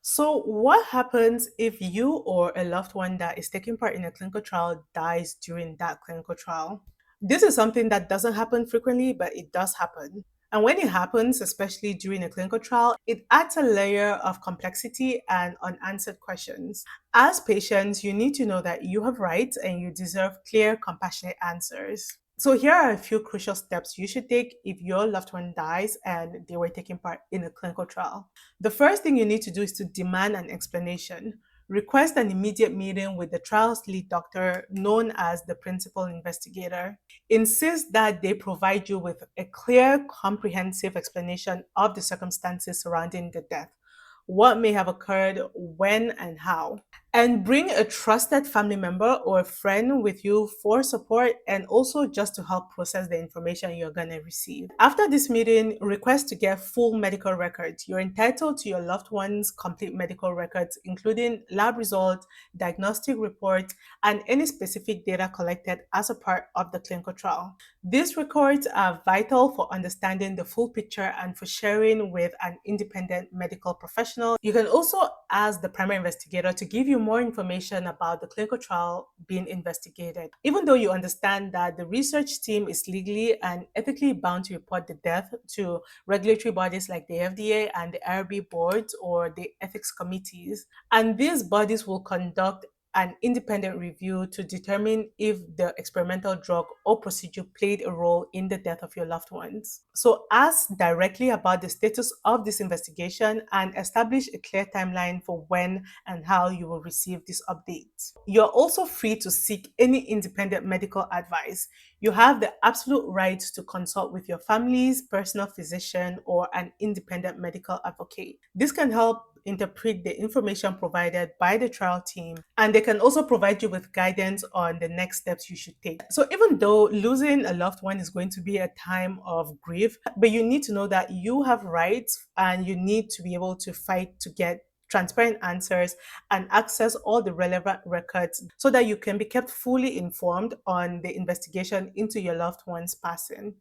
So, what happens if you or a loved one that is taking part in a clinical trial dies during that clinical trial? This is something that doesn't happen frequently, but it does happen. And when it happens, especially during a clinical trial, it adds a layer of complexity and unanswered questions. As patients, you need to know that you have rights and you deserve clear, compassionate answers. So, here are a few crucial steps you should take if your loved one dies and they were taking part in a clinical trial. The first thing you need to do is to demand an explanation. Request an immediate meeting with the trial's lead doctor, known as the principal investigator. Insist that they provide you with a clear, comprehensive explanation of the circumstances surrounding the death, what may have occurred, when, and how. And bring a trusted family member or a friend with you for support and also just to help process the information you're going to receive. After this meeting, request to get full medical records. You're entitled to your loved one's complete medical records, including lab results, diagnostic reports, and any specific data collected as a part of the clinical trial. These records are vital for understanding the full picture and for sharing with an independent medical professional. You can also ask the primary investigator to give you more information about the clinical trial being investigated. Even though you understand that the research team is legally and ethically bound to report the death to regulatory bodies like the FDA and the IRB boards or the ethics committees, and these bodies will conduct an independent review to determine if the experimental drug or procedure played a role in the death of your loved ones. So, ask directly about the status of this investigation and establish a clear timeline for when and how you will receive these updates. You're also free to seek any independent medical advice. You have the absolute right to consult with your family's personal physician or an independent medical advocate. This can help interpret the information provided by the trial team, and they can also provide you with guidance on the next steps you should take. So, even though losing a loved one is going to be a time of grief, but you need to know that you have rights and you need to be able to fight to get transparent answers and access all the relevant records so that you can be kept fully informed on the investigation into your loved one's passing.